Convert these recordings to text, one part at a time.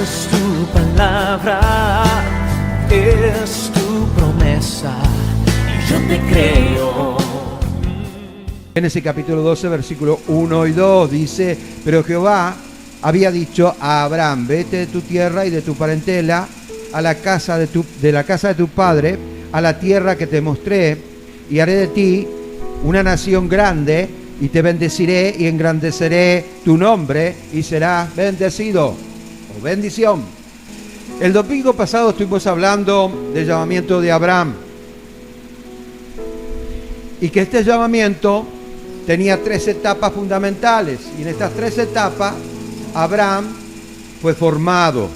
Es tu palabra, es tu promesa, y yo te creo. Génesis capítulo 12, versículo 1 y 2 dice: pero Jehová había dicho a Abraham: vete de tu tierra y de tu parentela a la casa de la casa de tu padre, a la tierra que te mostré, y haré de ti una nación grande, y te bendeciré y engrandeceré tu nombre, y serás bendecido, o bendición. El domingo pasado estuvimos hablando del llamamiento de Abraham, y que este llamamiento tenía 3 etapas fundamentales, y en estas 3 etapas Abraham fue formado.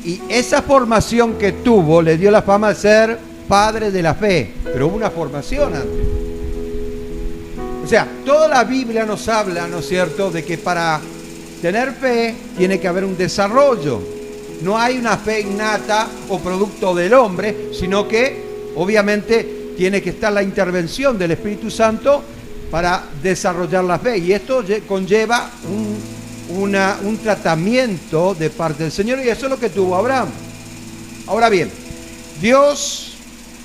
Y esa formación que tuvo le dio la fama de ser padre de la fe, pero hubo una formación antes. O sea, toda la Biblia nos habla, ¿no es cierto?, de que para tener fe tiene que haber un desarrollo. No hay una fe innata o producto del hombre, sino que obviamente tiene que estar la intervención del Espíritu Santo para desarrollar la fe. Y esto conlleva un tratamiento de parte del Señor, y eso es lo que tuvo Abraham. Ahora bien, Dios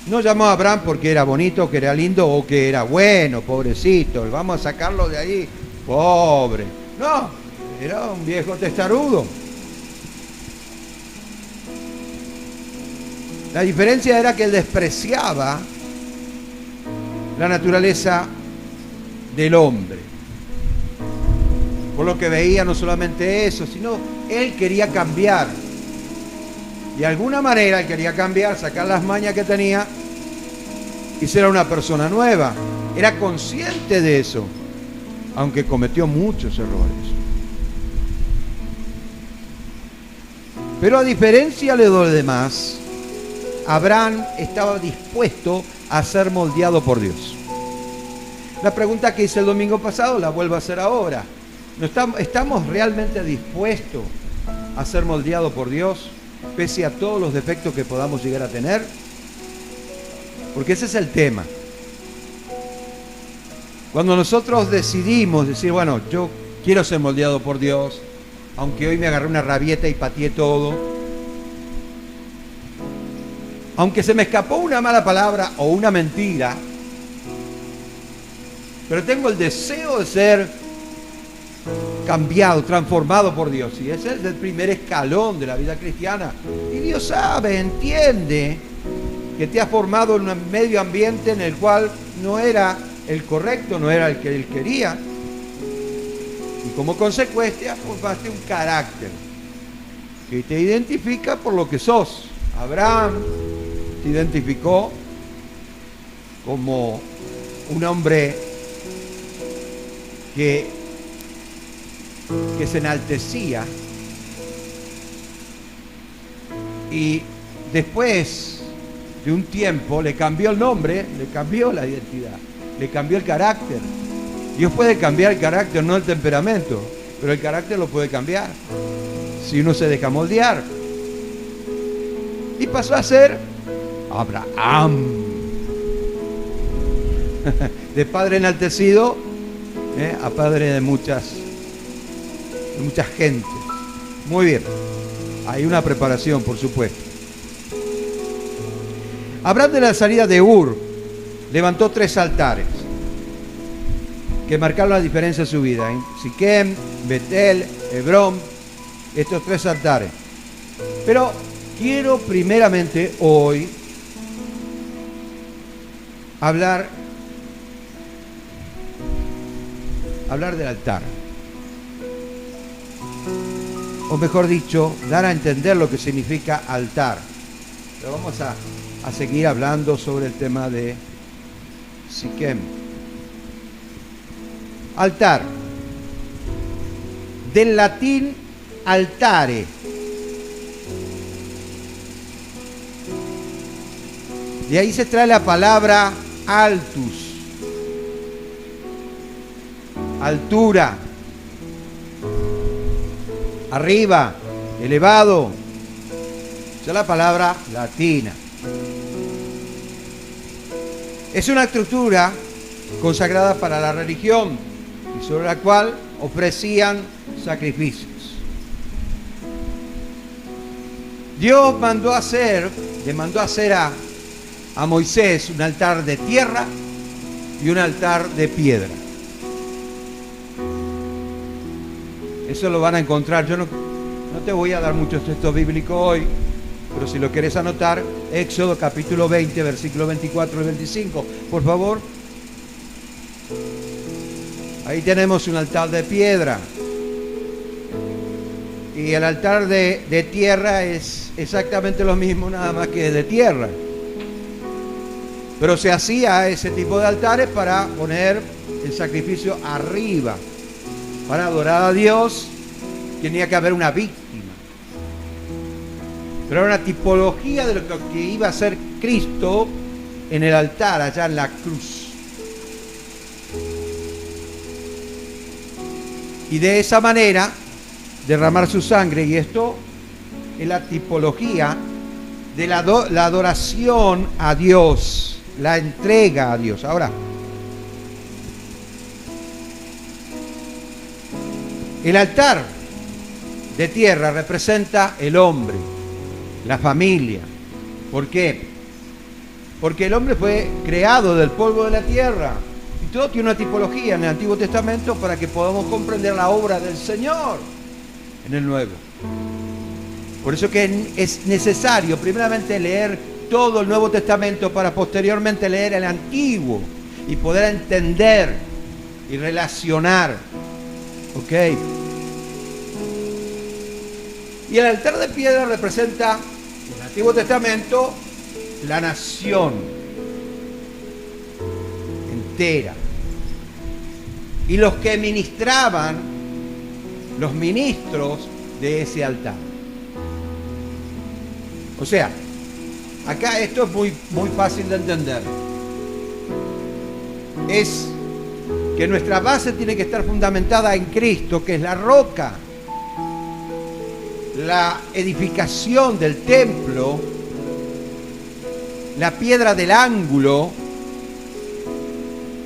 no llamó a Abraham porque era bonito, que era lindo o que era bueno, pobrecito, vamos a sacarlo de ahí, pobre. No, era un viejo testarudo. La diferencia era que él despreciaba la naturaleza del hombre. Por lo que veía, no solamente eso, sino él quería cambiar. De alguna manera él quería cambiar, sacar las mañas que tenía y ser una persona nueva. Era consciente de eso, aunque cometió muchos errores. Pero a diferencia de los demás, Abraham estaba dispuesto a ser moldeado por Dios. La pregunta que hice el domingo pasado la vuelvo a hacer ahora. ¿Estamos realmente dispuestos a ser moldeados por Dios, pese a todos los defectos que podamos llegar a tener? Porque ese es el tema. Cuando nosotros decidimos decir, bueno, yo quiero ser moldeado por Dios, aunque hoy me agarré una rabieta y pateé todo, aunque se me escapó una mala palabra o una mentira, pero tengo el deseo de ser cambiado, transformado por Dios. Y ese es el primer escalón de la vida cristiana. Y Dios sabe, entiende que te ha formado en un medio ambiente en el cual no era el correcto, no era el que él quería. Y como consecuencia formaste un carácter que te identifica por lo que sos. Abraham se identificó como un hombre que se enaltecía, y después de un tiempo le cambió el nombre, le cambió la identidad, le cambió el carácter. Dios puede cambiar el carácter, no el temperamento, pero el carácter lo puede cambiar si uno se deja moldear. Y pasó a ser Abraham, de padre enaltecido a padre de mucha gente. Muy bien, hay una preparación, por supuesto. Abraham, de la salida de Ur, levantó 3 altares que marcaron la diferencia de su vida. Siquem, Betel, Hebrón, estos 3 altares. Pero quiero primeramente hoy hablar del altar. O mejor dicho, dar a entender lo que significa altar. Pero vamos a seguir hablando sobre el tema de Siquem. Altar. Del latín altare. De ahí se trae la palabra altus. Altura, arriba, elevado. Esa es la palabra latina. Es una estructura consagrada para la religión y sobre la cual ofrecían sacrificios. Dios le mandó a hacer a Moisés un altar de tierra y un altar de piedra. Eso lo van a encontrar. Yo no te voy a dar muchos textos bíblicos hoy, pero si lo querés anotar, Éxodo capítulo 20, versículos 24 y 25, por favor. Ahí tenemos un altar de piedra. Y el altar de tierra es exactamente lo mismo, nada más que de tierra. Pero se hacía ese tipo de altares para poner el sacrificio arriba. Para adorar a Dios tenía que haber una víctima. Pero era una tipología de lo que iba a ser Cristo en el altar, allá en la cruz. Y de esa manera derramar su sangre, y esto es la tipología de la adoración a Dios, la entrega a Dios. Ahora, el altar de tierra representa el hombre, la familia. ¿Por qué? Porque el hombre fue creado del polvo de la tierra. Y todo tiene una tipología en el Antiguo Testamento para que podamos comprender la obra del Señor en el Nuevo. Por eso que es necesario primeramente leer todo el Nuevo Testamento para posteriormente leer el Antiguo y poder entender y relacionar. ¿Ok? Y el altar de piedra representa en el Antiguo Testamento la nación entera. Y los que ministraban, los ministros de ese altar. O sea, acá esto es muy fácil de entender. Es que nuestra base tiene que estar fundamentada en Cristo, que es la roca. La edificación del templo, la piedra del ángulo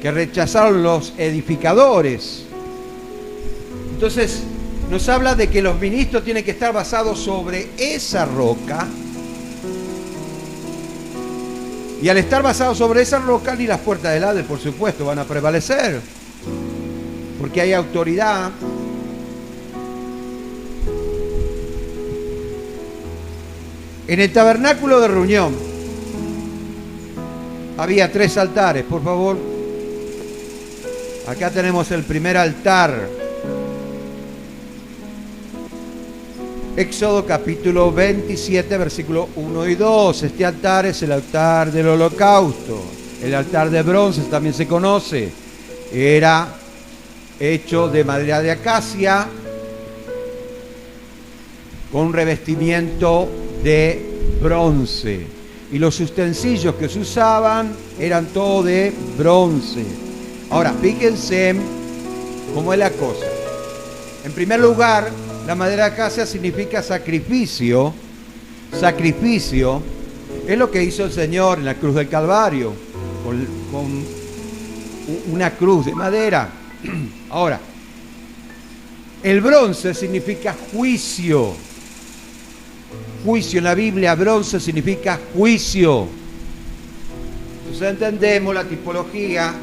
que rechazaron los edificadores. Entonces, nos habla de que los ministros tienen que estar basados sobre esa roca. Y al estar basados sobre esa roca, ni las puertas del Hades, por supuesto, van a prevalecer. Porque hay autoridad. En el tabernáculo de reunión había 3 altares, por favor. Acá tenemos el primer altar. Éxodo capítulo 27, versículos 1 y 2. Este altar es el altar del holocausto. El altar de bronce también se conoce. Era hecho de madera de acacia con un revestimiento de bronce. Y los utensilios que se usaban eran todo de bronce. Ahora, fíjense cómo es la cosa. En primer lugar, la madera de acacia significa sacrificio. Sacrificio es lo que hizo el Señor en la cruz del Calvario, con una cruz de madera. Ahora, el bronce significa juicio. Juicio en la Biblia, bronce significa juicio. Entonces entendemos la tipología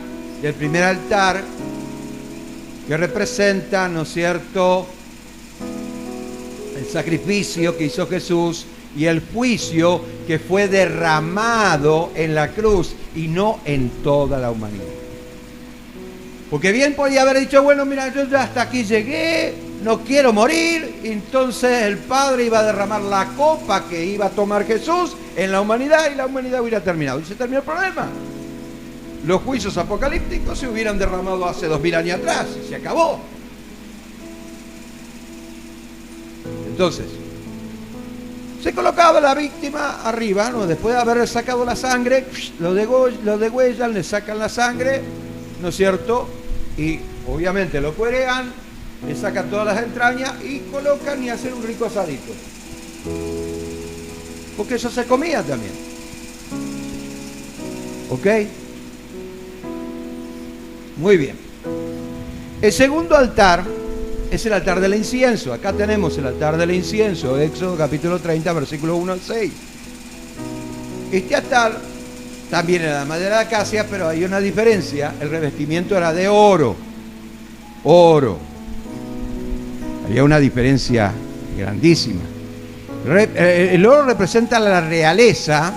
del primer altar que representa, ¿no es cierto?, el sacrificio que hizo Jesús y el juicio que fue derramado en la cruz y no en toda la humanidad. Porque bien podía haber dicho, bueno, mira, yo ya hasta aquí llegué, no quiero morir. Entonces el Padre iba a derramar la copa que iba a tomar Jesús en la humanidad y la humanidad hubiera terminado. Y se terminó el problema. Los juicios apocalípticos se hubieran derramado hace 2000 años atrás y se acabó. Entonces, se colocaba la víctima arriba, ¿no? Después de haber sacado la sangre, lo degüellan, le sacan la sangre, ¿no es cierto? Y obviamente lo cuerean, le sacan todas las entrañas y colocan y hacen un rico asadito. Porque eso se comía también. ¿Ok? Muy bien. El segundo altar es el altar del incienso. Acá tenemos el altar del incienso, Éxodo capítulo 30, versículo 1 al 6. Este altar también era de madera de acacia, pero hay una diferencia. El revestimiento era de oro. Oro. Había una diferencia grandísima. El oro representa la realeza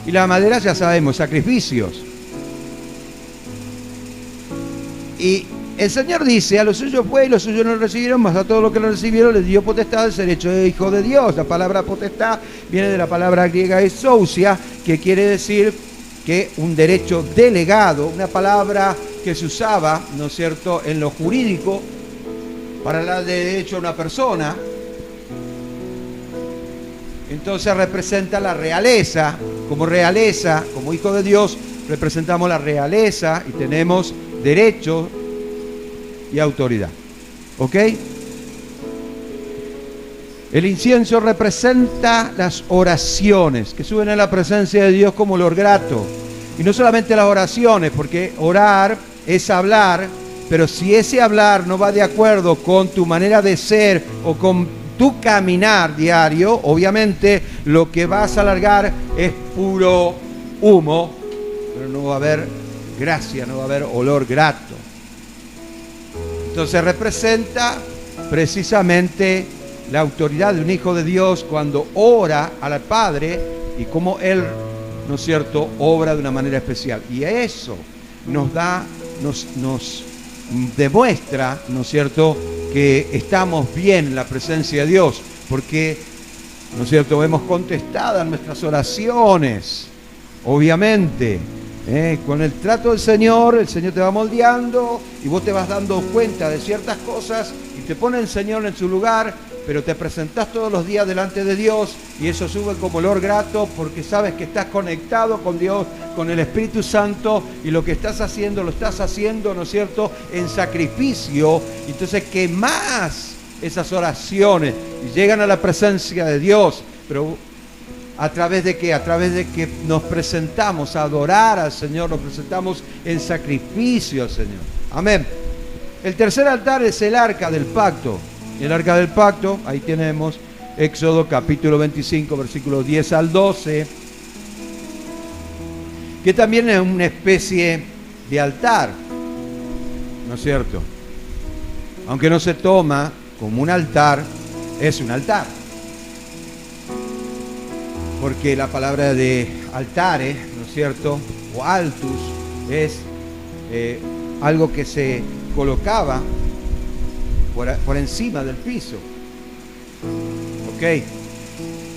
y la madera, ya sabemos, sacrificios. Y el Señor dice, a los suyos fue y los suyos no lo recibieron, mas a todos los que lo recibieron les dio potestad de ser hecho hijo de Dios. La palabra potestad viene de la palabra griega exousia, que quiere decir que un derecho delegado, una palabra que se usaba, ¿no es cierto?, en lo jurídico para hablar de derecho a una persona. Entonces representa la realeza, como hijo de Dios, representamos la realeza y tenemos derecho y autoridad. ¿Ok? El incienso representa las oraciones que suben a la presencia de Dios como olor grato. Y no solamente las oraciones, porque orar es hablar, pero si ese hablar no va de acuerdo con tu manera de ser o con tu caminar diario, obviamente lo que vas a largar es puro humo, pero no va a haber gracia, no va a haber olor grato. Entonces representa precisamente la autoridad de un hijo de Dios cuando ora al Padre y cómo Él, ¿no es cierto?, obra de una manera especial. Y eso nos da, nos demuestra, ¿no es cierto?, que estamos bien en la presencia de Dios, porque, ¿no es cierto?, hemos contestado nuestras oraciones, obviamente. Con el trato del Señor, el Señor te va moldeando y vos te vas dando cuenta de ciertas cosas y te pone el Señor en su lugar, pero te presentás todos los días delante de Dios y eso sube como olor grato porque sabes que estás conectado con Dios, con el Espíritu Santo, y lo que estás haciendo, lo estás haciendo, ¿no es cierto?, en sacrificio. Entonces quemás esas oraciones y llegan a la presencia de Dios, pero ¿a través de qué? A través de que nos presentamos a adorar al Señor, nos presentamos en sacrificio al Señor. Amén. El tercer altar es el arca del pacto. El arca del pacto, ahí tenemos Éxodo capítulo 25, versículos 10 al 12, que también es una especie de altar, ¿no es cierto? Aunque no se toma como un altar, es un altar. Porque la palabra de altares, ¿no es cierto?, o altus, es algo que se colocaba por encima del piso. Ok,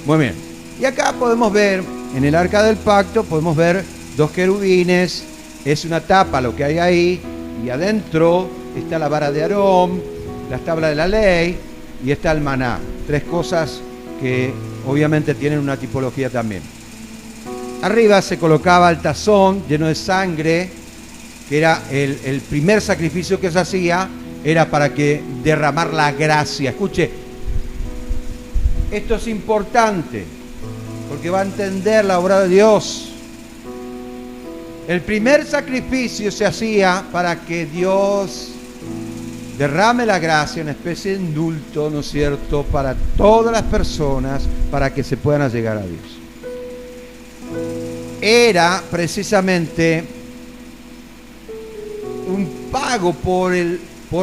muy bien. Y acá podemos ver, en el arca del pacto, podemos ver dos querubines, es una tapa lo que hay ahí, y adentro está la vara de Aarón, las tablas de la ley, y está el maná. Tres cosas que obviamente tienen una tipología también. Arriba se colocaba el tazón lleno de sangre, que era el primer sacrificio que se hacía, era para que derramar la gracia. Escuche, esto es importante, porque va a entender la obra de Dios. El primer sacrificio se hacía para que Dios derrame la gracia, una especie de indulto, ¿no es cierto?, para todas las personas, para que se puedan llegar a Dios. Era precisamente un pago por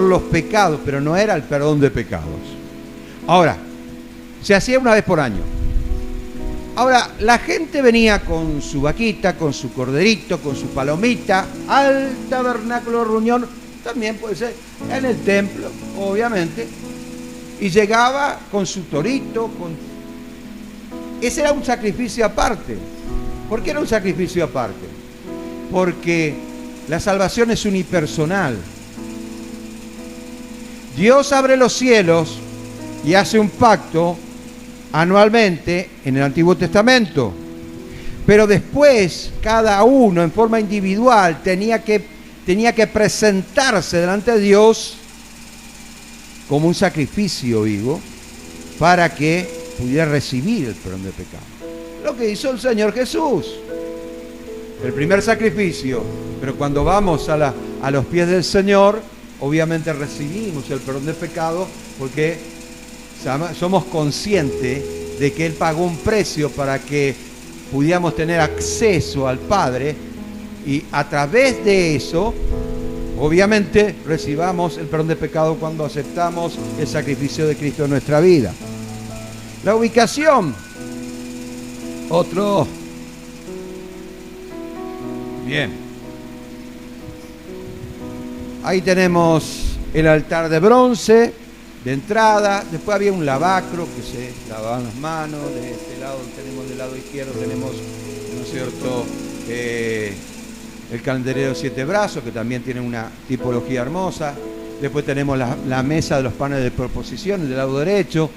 los pecados, pero no era el perdón de pecados. Ahora, se hacía una vez por año. Ahora, la gente venía con su vaquita, con su corderito, con su palomita, al tabernáculo de reunión, también puede ser en el templo, obviamente, y llegaba con su torito, ese era un sacrificio aparte. ¿Por qué era un sacrificio aparte? Porque la salvación es unipersonal. Dios abre los cielos y hace un pacto anualmente en el Antiguo Testamento, pero después cada uno en forma individual tenía que presentarse delante de Dios como un sacrificio vivo para que pudiera recibir el perdón de pecado. Lo que hizo el Señor Jesús, el primer sacrificio. Pero cuando vamos a los pies del Señor, obviamente recibimos el perdón de pecado porque somos conscientes de que Él pagó un precio para que pudiéramos tener acceso al Padre, y a través de eso, obviamente, recibamos el perdón de pecado cuando aceptamos el sacrificio de Cristo en nuestra vida. La ubicación. Otro. Bien. Ahí tenemos el altar de bronce de entrada. Después había un lavacro que se lavaban las manos. De este lado tenemos, del lado izquierdo tenemos, ¿no es cierto?, el candelero de 7 brazos, que también tiene una tipología hermosa. Después tenemos la mesa de los panes de proposición del lado derecho.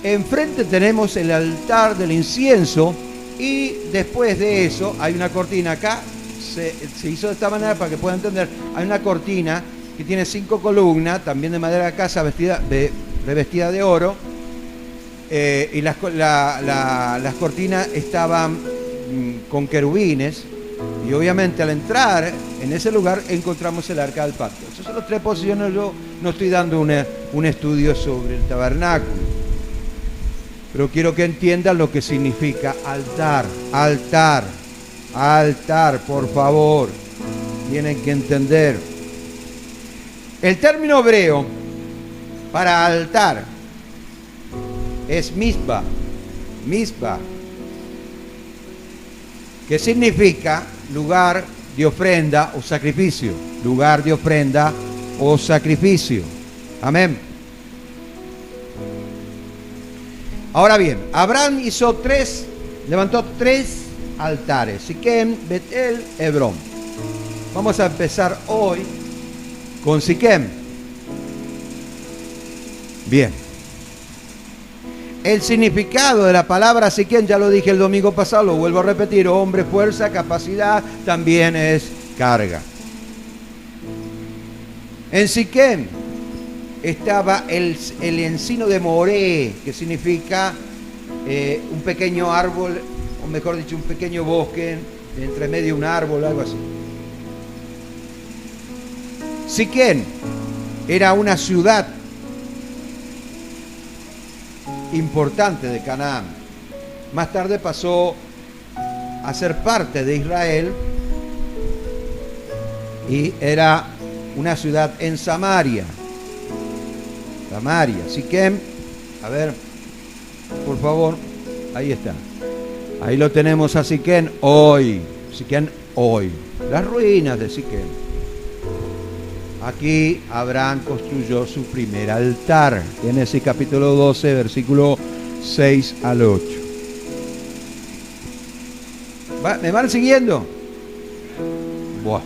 Enfrente tenemos el altar del incienso, y después de eso hay una cortina. Acá se hizo de esta manera para que puedan entender. Hay una cortina que tiene 5 columnas, también de madera de casa, revestida de oro, y las cortinas estaban con querubines. Y obviamente al entrar en ese lugar encontramos el arca del pacto. Esas son las 3 posiciones. Yo no estoy dando un estudio sobre el tabernáculo, pero quiero que entiendan lo que significa altar. Altar, altar, por favor. Tienen que entender. El término hebreo para altar es mizbah. Mizbah, que significa lugar de ofrenda o sacrificio. Lugar de ofrenda o sacrificio. Amén. Ahora bien, Abraham levantó 3 altares: Siquem, Betel, Hebrón. Vamos a empezar hoy con Siquem. Bien. El significado de la palabra Siquem, ya lo dije el domingo pasado, lo vuelvo a repetir: hombre, fuerza, capacidad, también es carga. En Siquem estaba el encino de Moré, que significa un pequeño árbol, o mejor dicho, un pequeño bosque, entre medio un árbol, algo así. Siquem era una ciudad importante de Canaán. Más tarde pasó a ser parte de Israel y era una ciudad en Samaria. Samaria, Siquem, a ver, por favor, ahí está. Ahí lo tenemos a Siquem hoy. Siquem hoy. Las ruinas de Siquem. Aquí Abraham construyó su primer altar. Génesis capítulo 12, versículo 6 al 8. ¿Me van siguiendo? Buah.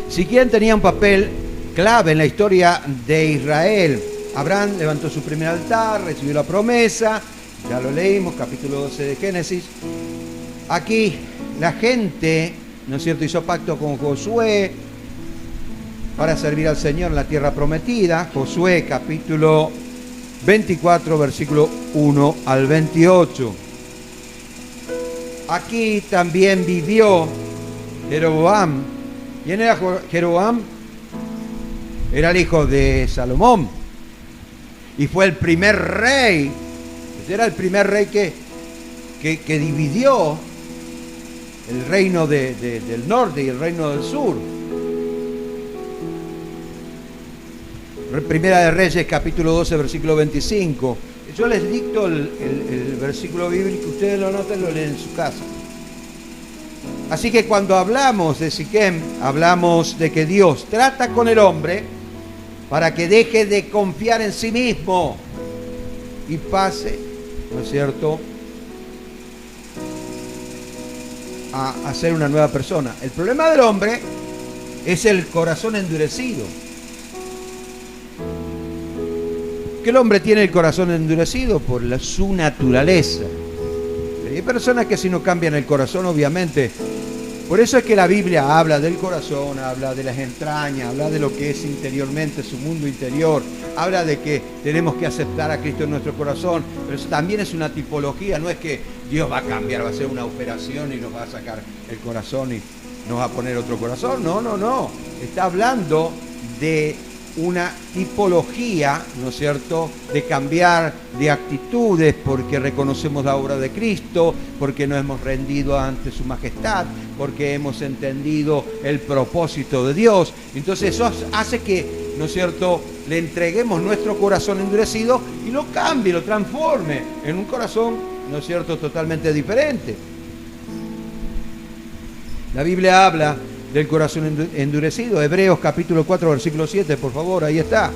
Siquem tenía un papel clave en la historia de Israel. Abraham levantó su primer altar, recibió la promesa. Ya lo leímos, capítulo 12 de Génesis. Aquí la gente, ¿no es cierto?, hizo pacto con Josué para servir al Señor en la tierra prometida. Josué capítulo 24, versículo 1 al 28. Aquí también vivió Jeroboam. ¿Quién era Jeroboam? Era el hijo de Salomón y fue el primer rey. Era el primer rey que dividió el reino del norte y el reino del sur. Primera de Reyes, capítulo 12, versículo 25. Yo les dicto el versículo bíblico, ustedes lo anotan y lo leen en su casa. Así que cuando hablamos de Siquem, hablamos de que Dios trata con el hombre para que deje de confiar en sí mismo y pase, ¿no es cierto?, a ser una nueva persona. El problema del hombre es el corazón endurecido. Que el hombre tiene el corazón endurecido por su naturaleza. Hay personas que si no cambian el corazón, obviamente. Por eso es que la Biblia habla del corazón, habla de las entrañas, habla de lo que es interiormente, su mundo interior. Habla de que tenemos que aceptar a Cristo en nuestro corazón. Pero eso también es una tipología. No es que Dios va a cambiar, va a hacer una operación y nos va a sacar el corazón. nos va a poner otro corazón. No, no, no. Está hablando de una tipología, ¿no es cierto?, de cambiar de actitudes porque reconocemos la obra de Cristo, porque nos hemos rendido ante su majestad, porque hemos entendido el propósito de Dios. Entonces eso hace que, ¿no es cierto?, le entreguemos nuestro corazón endurecido y lo cambie, lo transforme en un corazón, ¿no es cierto?, totalmente diferente. La Biblia habla del corazón endurecido. Hebreos capítulo 4, versículo 7, por favor, ahí está.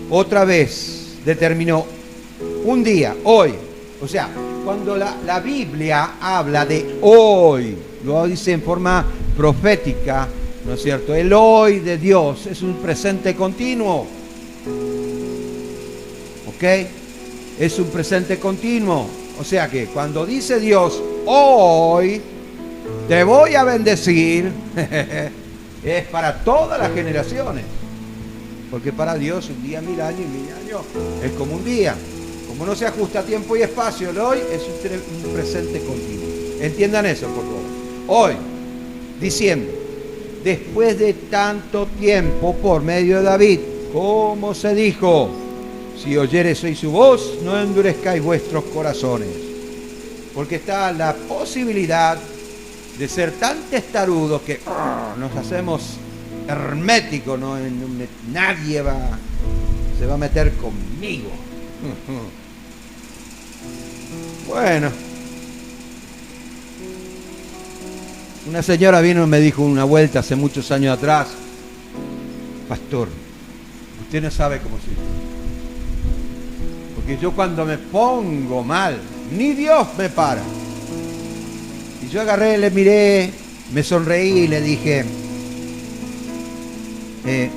Otra vez determinó un día, hoy. O sea, cuando la Biblia habla de hoy, lo dice en forma profética, ¿no es cierto? El hoy de Dios es un presente continuo. ¿Ok? Es un presente continuo. O sea que cuando dice Dios hoy, te voy a bendecir, es para todas las generaciones. Porque para Dios un día 1000 años y 1000 años es como un día. Como no se ajusta a tiempo y espacio, el hoy es un presente continuo. Entiendan eso, por favor. Hoy, diciendo, después de tanto tiempo por medio de David, como se dijo, si oyereis hoy su voz, no endurezcáis vuestros corazones. Porque está la posibilidad de ser tan testarudos que nos hacemos herméticos, ¿no? Nadie se va a meter conmigo. Bueno, una señora vino y me dijo una vuelta hace muchos años atrás: pastor, usted no sabe cómo soy, porque yo cuando me pongo mal, ni Dios me para. Y yo agarré, le miré, me sonreí y le dije: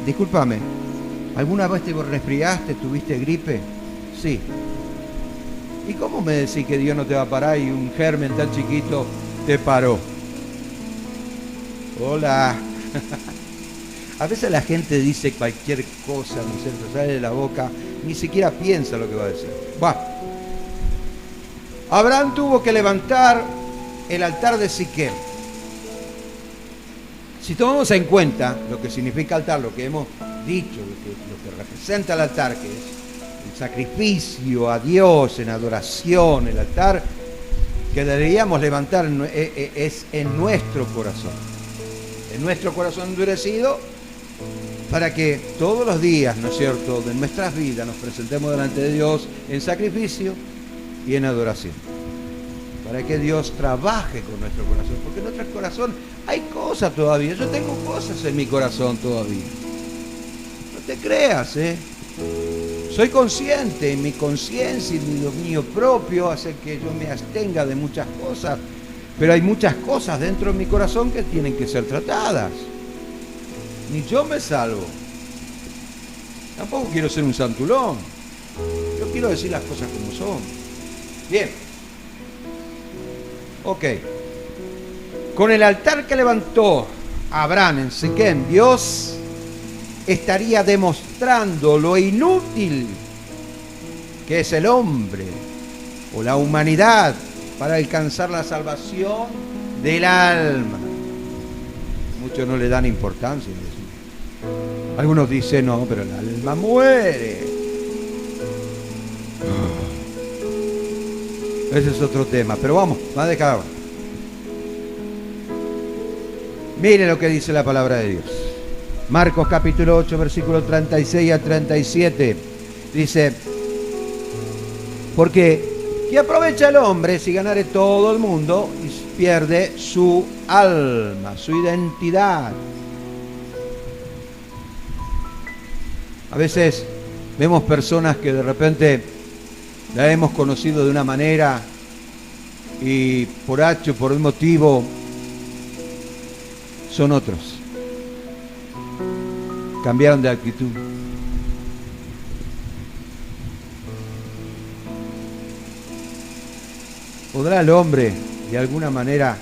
discúlpame, ¿alguna vez te resfriaste, tuviste gripe? Sí. ¿Y cómo me decís que Dios no te va a parar y un germen tan chiquito te paró? Hola. A veces la gente dice cualquier cosa, no sé, sale de la boca, ni siquiera piensa lo que va a decir. Abraham tuvo que levantar el altar de Siquem. Si tomamos en cuenta lo que significa altar, lo que hemos dicho, lo que representa el altar, que es el sacrificio a Dios en adoración, el altar que deberíamos levantar es en nuestro corazón endurecido, para que todos los días, ¿no es cierto?, de nuestras vidas nos presentemos delante de Dios en sacrificio y en adoración, para que Dios trabaje con nuestro corazón, porque en nuestro corazón hay cosas todavía. Yo tengo cosas en mi corazón todavía. No te creas, Soy consciente, y mi conciencia y mi dominio propio hace que yo me abstenga de muchas cosas, pero hay muchas cosas dentro de mi corazón que tienen que ser tratadas. Ni yo me salvo. Tampoco quiero ser un santulón. Yo quiero decir las cosas como son. Bien. Ok. Con el altar que levantó Abraham en Siquem, Dios estaría demostrando lo inútil que es el hombre o la humanidad para alcanzar la salvación del alma. Muchos no le dan importancia. Algunos dicen: no, pero el alma muere. Ese es otro tema, pero vamos a dejar ahora. Mire lo que dice la palabra de Dios. Marcos capítulo 8, versículo 36 a 37. Dice: porque ¿qué aprovecha el hombre si ganare todo el mundo y pierde su alma, su identidad? A veces vemos personas que de repente la hemos conocido de una manera y por H, por un motivo, son otros. Cambiaron de actitud. ¿Podrá el hombre de alguna manera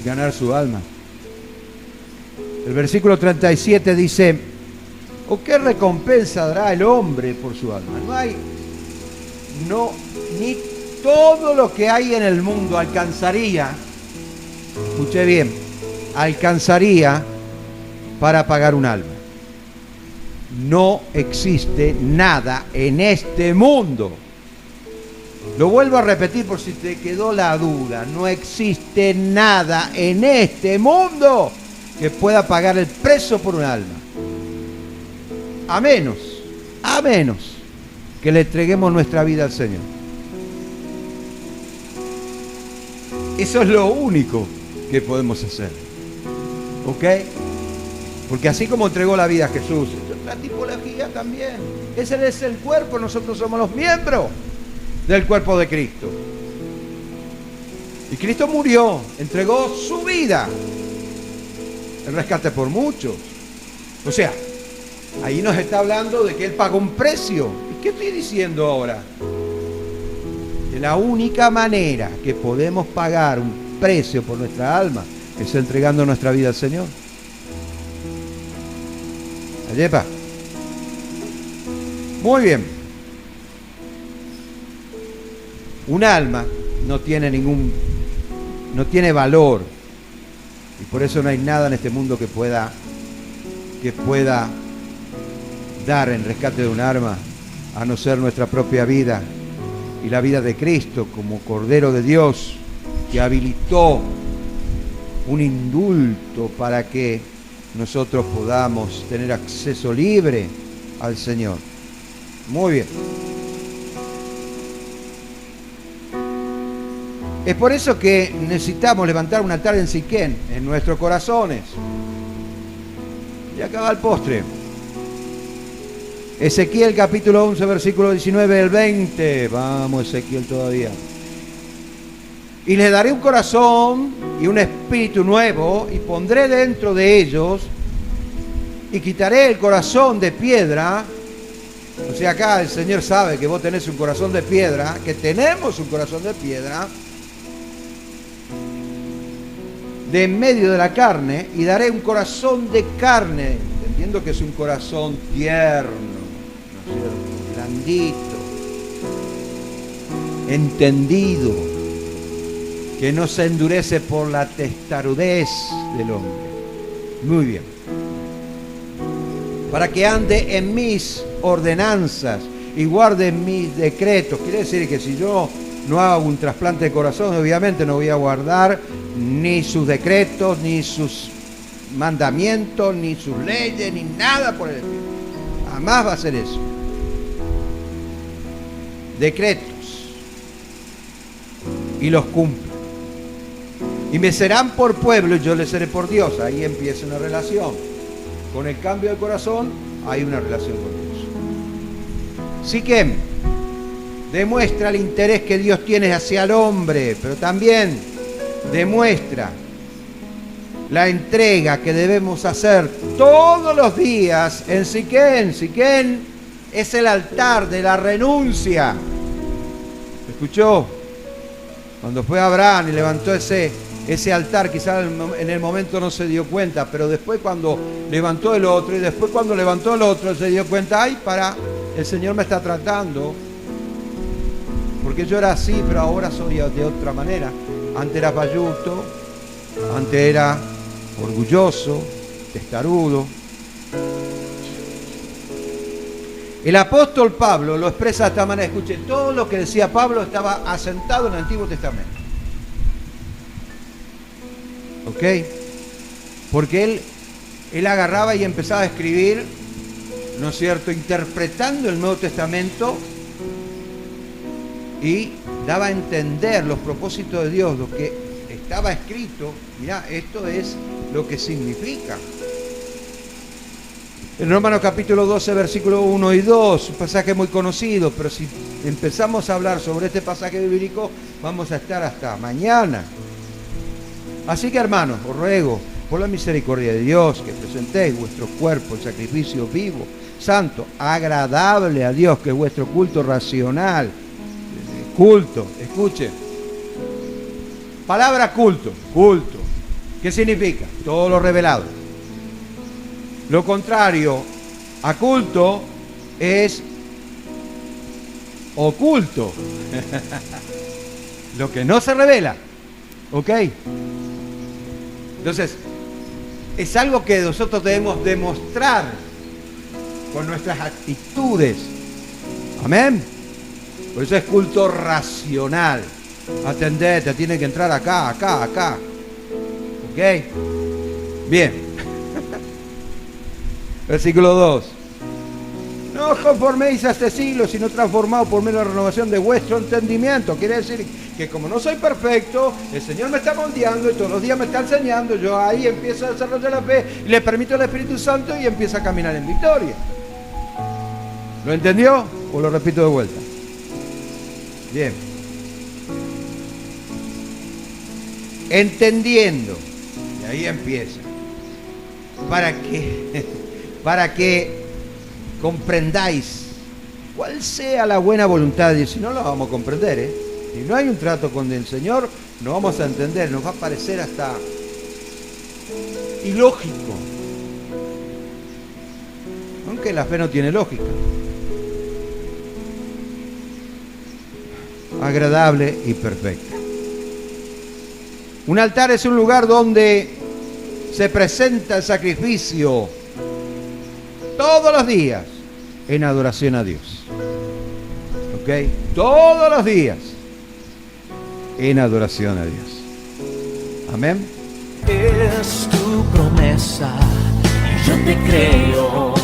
ganar su alma? El versículo 37 dice: ¿o qué recompensa dará el hombre por su alma? Ni todo lo que hay en el mundo alcanzaría, escuché bien, alcanzaría para pagar un alma. No existe nada en este mundo. Lo vuelvo a repetir por si te quedó la duda. No existe nada en este mundo que pueda pagar el precio por un alma. A menos que le entreguemos nuestra vida al Señor. Eso es lo único que podemos hacer. ¿Ok? Porque así como entregó la vida a Jesús, es otra tipología también. Ese es el cuerpo, nosotros somos los miembros del cuerpo de Cristo. Y Cristo murió, entregó su vida, el rescate por muchos. O sea, ahí nos está hablando de que Él pagó un precio. ¿Y qué estoy diciendo ahora? Que la única manera que podemos pagar un precio por nuestra alma es entregando nuestra vida al Señor. Ayepa. Muy bien. Un alma no tiene valor, y por eso no hay nada en este mundo que pueda dar en rescate de un alma, a no ser nuestra propia vida y la vida de Cristo como Cordero de Dios, que habilitó un indulto para que nosotros podamos tener acceso libre al Señor. Muy bien. Es por eso que necesitamos levantar un altar en Siquén, en nuestros corazones. Y acaba el postre. Ezequiel capítulo 11, versículo 19 al 20. Vamos, Ezequiel, todavía. Y les daré un corazón y un espíritu nuevo, y pondré dentro de ellos, y quitaré el corazón de piedra. O sea, acá el Señor sabe que vos tenés un corazón de piedra, que tenemos un corazón de piedra, de en medio de la carne, y daré un corazón de carne. Entiendo que es un corazón tierno, ¿no es cierto? Blandito, entendido, que no se endurece por la testarudez del hombre. Muy bien. Para que ande en mis ordenanzas y guarde mis decretos. Quiere decir que si yo no hago un trasplante de corazón, obviamente no voy a guardar ni sus decretos, ni sus mandamientos, ni sus leyes, ni nada por el estilo. Jamás va a ser eso. Decretos. Y los cumplo. Y me serán por pueblo y yo les seré por Dios. Ahí empieza una relación. Con el cambio de corazón hay una relación con Dios. Siquem demuestra el interés que Dios tiene hacia el hombre, pero también demuestra la entrega que debemos hacer todos los días en Siquén. Siquén es el altar de la renuncia. ¿Escuchó? Cuando fue Abraham y levantó ese altar, quizás en el momento no se dio cuenta, pero después cuando levantó el otro, y después cuando levantó el otro, se dio cuenta, ay, el Señor me está tratando, porque yo era así, pero ahora soy de otra manera. Antes era payuto, antes era orgulloso, testarudo. El apóstol Pablo lo expresa de esta manera. Escuchen, todo lo que decía Pablo estaba asentado en el Antiguo Testamento. ¿Ok? Porque él agarraba y empezaba a escribir, ¿no es cierto?, interpretando el Nuevo Testamento, y daba a entender los propósitos de Dios, lo que estaba escrito. Mirá, esto es lo que significa. En Romanos capítulo 12, versículo 1 y 2, un pasaje muy conocido, pero si empezamos a hablar sobre este pasaje bíblico, vamos a estar hasta mañana. Así que, hermanos, os ruego, por la misericordia de Dios, que presentéis vuestro cuerpo en sacrificio vivo, santo, agradable a Dios, que es vuestro culto racional. Culto, escuche. Palabra culto, culto. ¿Qué significa? Todo lo revelado. Lo contrario a culto es oculto. lo que no se revela. ¿Ok? Entonces, es algo que nosotros debemos demostrar con nuestras actitudes. Amén. Por eso es culto racional. Atendete, tiene que entrar acá. ¿Ok? Bien. Versículo 2. No os conforméis a este siglo, sino transformados por medio de la renovación de vuestro entendimiento. Quiere decir que como no soy perfecto, el Señor me está moldeando y todos los días me está enseñando. Yo ahí empiezo a desarrollar la fe y le permito al Espíritu Santo y empiezo a caminar en victoria. ¿Lo entendió? ¿O lo repito de vuelta? Bien. Entendiendo. Y ahí empieza. Para que comprendáis cuál sea la buena voluntad de Dios. Si no, lo vamos a comprender, Si no hay un trato con el Señor, no vamos a entender, nos va a parecer hasta ilógico. Aunque la fe no tiene lógica. Agradable y perfecta. Un altar es un lugar donde se presenta el sacrificio todos los días en adoración a Dios. ¿Ok? Todos los días en adoración a Dios. Amén. Es tu promesa y yo te creo.